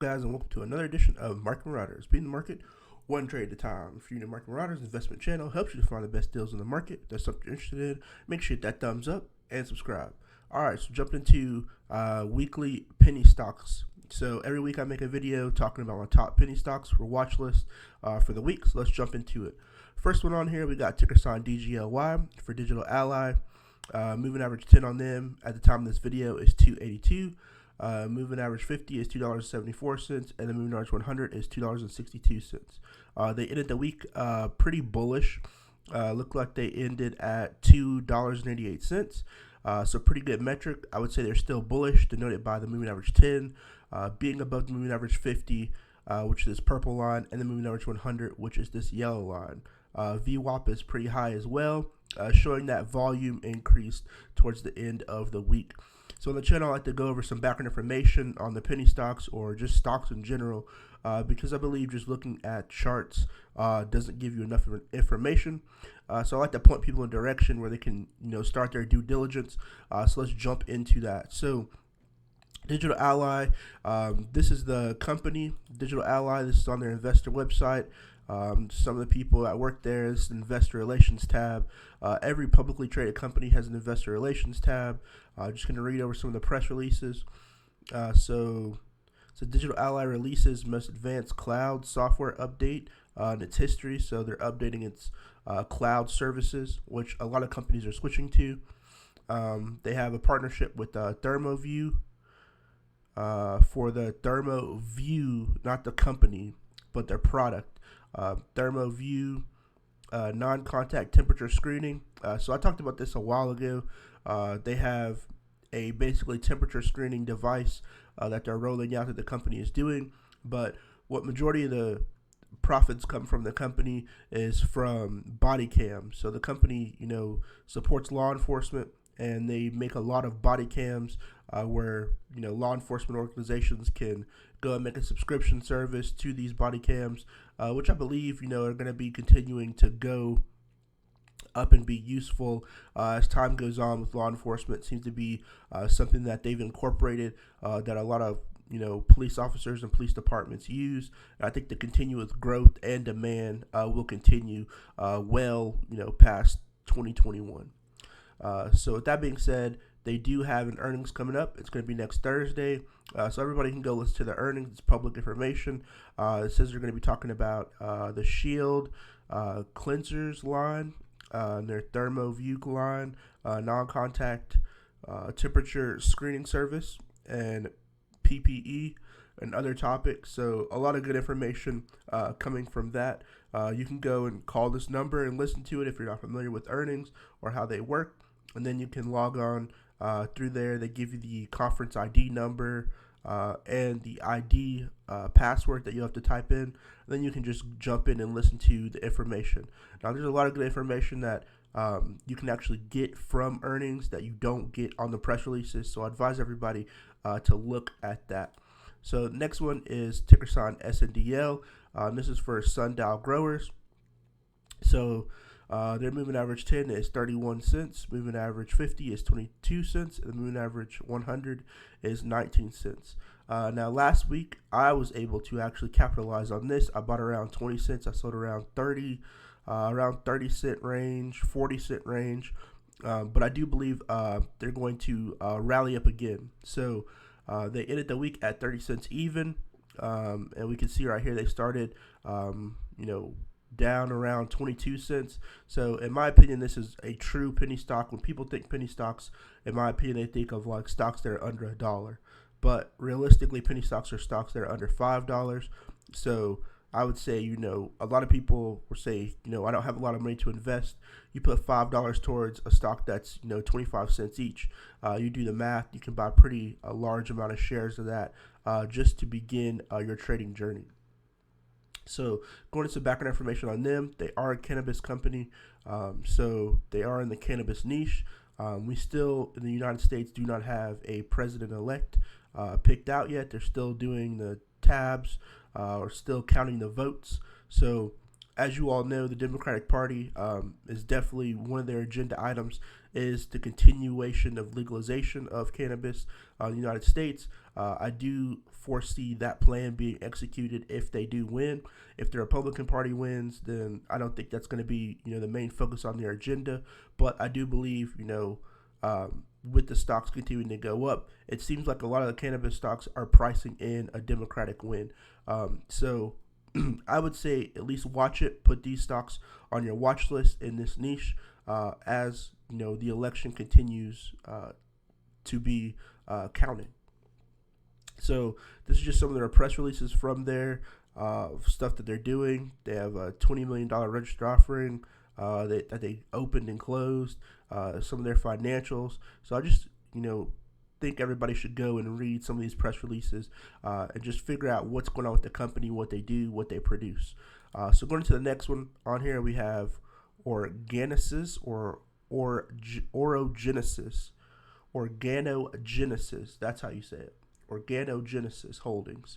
Guys, and welcome to another edition of Market Marauders, beating the market one trade at a time. If you're new to Market Marauders, investment channel helps you to find the best deals in the market. If that's something you're interested in, make sure you hit that thumbs up and subscribe. All right, so jump into weekly penny stocks. So every week I make a video talking about my top penny stocks for watch list for the week. So let's jump into it. First one on here, we got ticker sign DGLY for Digital Ally. Moving average 10 on them at the time of this video is 282. Moving average 50 is $2.74, and the moving average 100 is $2.62. They ended the week pretty bullish. Looked like they ended at $2.88. So pretty good metric. I would say they're still bullish, denoted by the moving average 10 being above the moving average 50, which is this purple line, and the moving average 100, which is this yellow line. VWAP is pretty high as well, showing that volume increased towards the end of the week. So on the channel, I like to go over some background information on the penny stocks or just stocks in general, because I believe just looking at charts doesn't give you enough information. So I like to point people in a direction where they can, start their due diligence. So let's jump into that. So Digital Ally, this is the company, Digital Ally. This is on their investor website. Some of the people that work there is the investor relations tab. Every publicly traded company has an investor relations tab. Just going to read over some of the press releases. So Digital Ally releases most advanced cloud software update in its history. So they're updating its cloud services, which a lot of companies are switching to. They have a partnership with ThermoView for the ThermoView, not the company, but their product. ThermoView non-contact temperature screening. So I talked about this a while ago. They have a basically temperature screening device that they're rolling out that the company is doing. But what majority of the profits come from the company is from body cams. So the company, supports law enforcement, and they make a lot of body cams where law enforcement organizations can go and make a subscription service to these body cams, which I believe are going to be continuing to go up and be useful as time goes on with law enforcement. It seems to be something that they've incorporated that a lot of police officers and police departments use. And I think the continuous growth and demand will continue past 2021. So with that being said, they do have an earnings coming up. It's going to be next Thursday. So everybody can go listen to the earnings. It's public information. It says they're going to be talking about the Shield cleansers line, their ThermoView line, non-contact temperature screening service, and PPE and other topics. So a lot of good information coming from that. You can go and call this number and listen to it if you're not familiar with earnings or how they work. And then you can log on through there. They give you the conference ID number and the ID password that you have to type in. And then you can just jump in and listen to the information. Now, there's a lot of good information that you can actually get from earnings that you don't get on the press releases. So I advise everybody to look at that. So next one is ticker sign SNDL. This is for sundial growers. So their moving average 10 is 31 cents, moving average 50 is 22 cents, and the moving average 100 is 19 cents. Now, last week, I was able to actually capitalize on this. I bought around 20 cents. I sold around 30 cent range, 40 cent range. But I do believe they're going to rally up again. So they ended the week at 30 cents even. And we can see right here they started, down around 22 cents. So in my opinion, this is a true penny stock. When people think penny stocks, in my opinion, they think of like stocks that are under $1. But realistically, penny stocks are stocks that are under $5. So I would say, a lot of people will say, I don't have a lot of money to invest. You put $5 towards a stock that's, 25 cents each. You do the math, you can buy a large amount of shares of that just to begin your trading journey. So going into some background information on them, they are a cannabis company. So they are in the cannabis niche. We still, in the United States, do not have a president-elect picked out yet. They're still doing the tabs or still counting the votes. So as you all know, the Democratic Party is definitely one of their agenda items is the continuation of legalization of cannabis in the United States. I do foresee that plan being executed if they do win. If the Republican Party wins, then I don't think that's going to be, the main focus on their agenda. But I do believe, with the stocks continuing to go up, it seems like a lot of the cannabis stocks are pricing in a Democratic win. So I would say at least watch it. Put these stocks on your watch list in this niche as the election continues to be counted. So this is just some of their press releases from their stuff that they're doing. They have a $20 million registered offering that they opened and closed. Some of their financials. So I just think everybody should go and read some of these press releases and just figure out what's going on with the company, what they do, what they produce. So going to the next one on here, we have Organogenesis or Orogenesis. Organogenesis, that's how you say it. Organogenesis Holdings.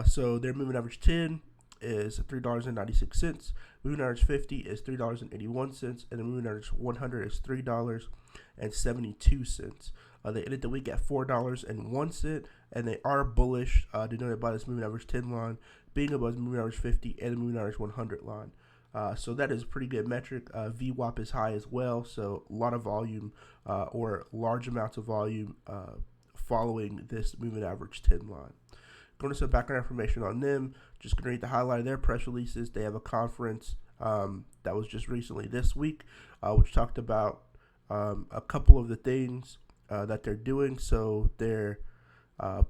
So their moving average 10 is $3.96. Moving average 50 is $3.81, and the moving average 100 is $3.72. They ended the week at $4.01, and they are bullish, denoted by this moving average 10 line being above the moving average 50 and the moving average 100 line. So that is a pretty good metric. VWAP is high as well, so a lot of volume or large amounts of volume following this moving average 10 line. Going to some background information on them, just going to read the highlight of their press releases. They have a conference that was just recently this week, which talked about a couple of the things that they're doing. So their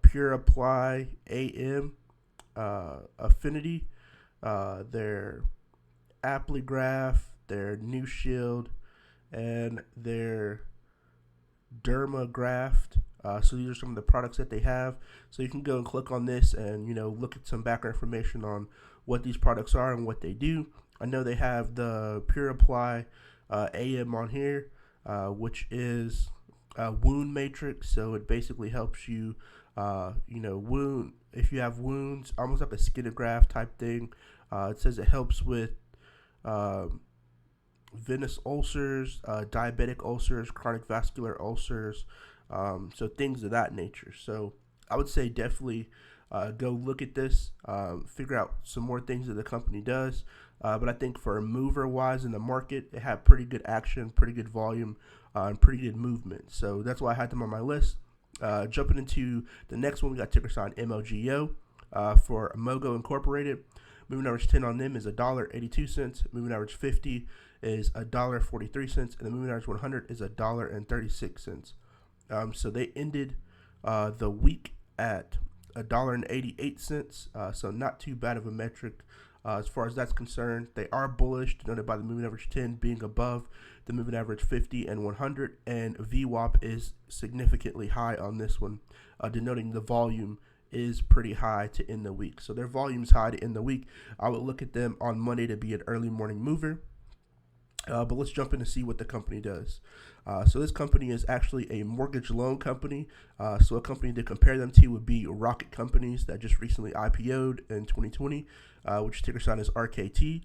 Pure Apply AM Affinity, their Applygraph, their New Shield, and their Dermagraft. So these are some of the products that they have. So you can go and click on this and look at some background information on what these products are and what they do. I know they have the Pure Apply AM on here, which is a wound matrix. So it basically helps you, wound if you have wounds, almost like a skinograph type thing. It says it helps with venous ulcers, diabetic ulcers, chronic vascular ulcers, so things of that nature. So I would say definitely go look at this, figure out some more things that the company does. But I think for mover wise in the market, it had pretty good action, pretty good volume, and pretty good movement. So that's why I had them on my list. Jumping into the next one, we got ticker sign MOGO for Mogo Incorporated. Moving average 10 on them is $1.82. Moving average 50 is $1.43, and the moving average 100 is $1.36. So they ended the week at $1.88. So not too bad of a metric as far as that's concerned. They are bullish, denoted by the moving average 10 being above the moving average 50 and 100, and VWAP is significantly high on this one, denoting the volume is pretty high to end the week. So their volume is high to end the week. I would look at them on Monday to be an early morning mover. But let's jump in to see what the company does. So this company is actually a mortgage loan company. So a company to compare them to would be Rocket Companies that just recently IPO'd in 2020, which ticker sign is RKT.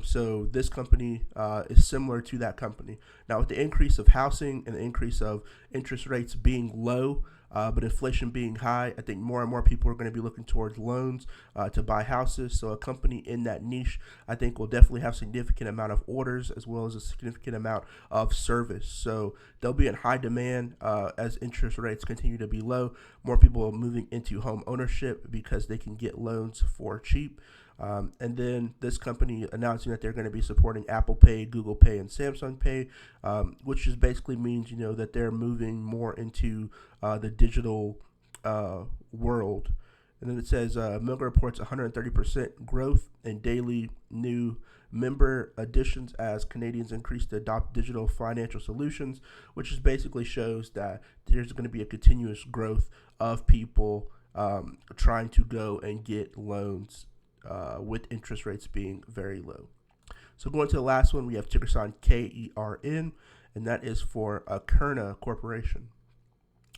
So this company is similar to that company. Now with the increase of housing and the increase of interest rates being low, but inflation being high, I think more and more people are going to be looking towards loans to buy houses. So a company in that niche, I think, will definitely have significant amount of orders as well as a significant amount of service. So they'll be in high demand as interest rates continue to be low. More people are moving into home ownership because they can get loans for cheap. And then this company announcing that they're going to be supporting Apple Pay, Google Pay, and Samsung Pay, which just basically means, that they're moving more into the digital world. And then it says Milgram reports 130% growth in daily new member additions as Canadians increase to adopt digital financial solutions, which just basically shows that there's going to be a continuous growth of people trying to go and get loans with interest rates being very low. So going to the last one, we have ticker sign KERN, and that is for Kerna Corporation.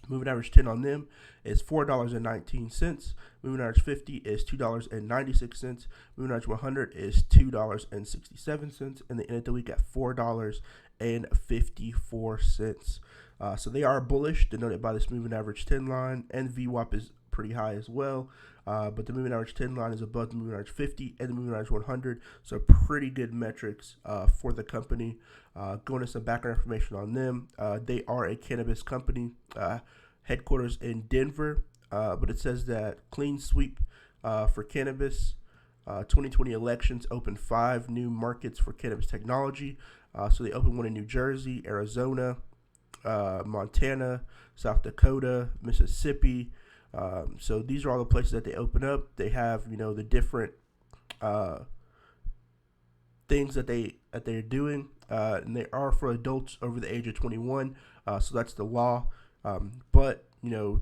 Moving average 10 on them is $4.19. Moving average 50 is $2.96. Moving average 100 is $2.67, and they ended the week at $4.54. So they are bullish, denoted by this moving average 10 line, and VWAP is pretty high as well. But the moving average 10 line is above the moving average 50 and the moving average 100. So pretty good metrics for the company. Going into some background information on them. They are a cannabis company, headquarters in Denver. But it says that clean sweep for cannabis. 2020 elections opened 5 new markets for cannabis technology. So they opened one in New Jersey, Arizona, Montana, South Dakota, Mississippi. So these are all the places that they open up. They have, the different things that they're doing, and they are for adults over the age of 21. So that's the law. But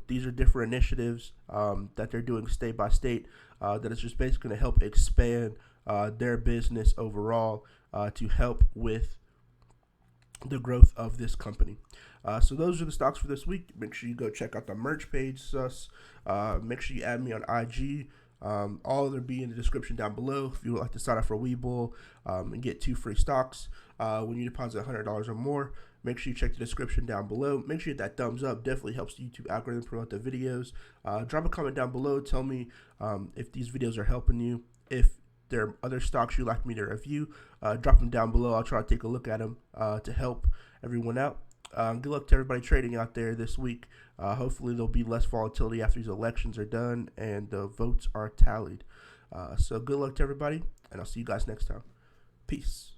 these are different initiatives that they're doing state by state. That is just basically going to help expand their business overall to help with the growth of this company. So those are the stocks for this week. Make sure you go check out the merch page, sus. Make sure you add me on IG. All of them be in the description down below if you would like to sign up for Webull and get 2 free stocks when you deposit $100 or more. Make sure you check the description down below. Make sure you hit that thumbs up. Definitely helps the YouTube algorithm promote the videos. Drop a comment down below. Tell me if these videos are helping you. If there are other stocks you'd like me to review, drop them down below. I'll try to take a look at them to help everyone out. Good luck to everybody trading out there this week. Hopefully there'll be less volatility after these elections are done and the votes are tallied. So good luck to everybody, and I'll see you guys next time. Peace.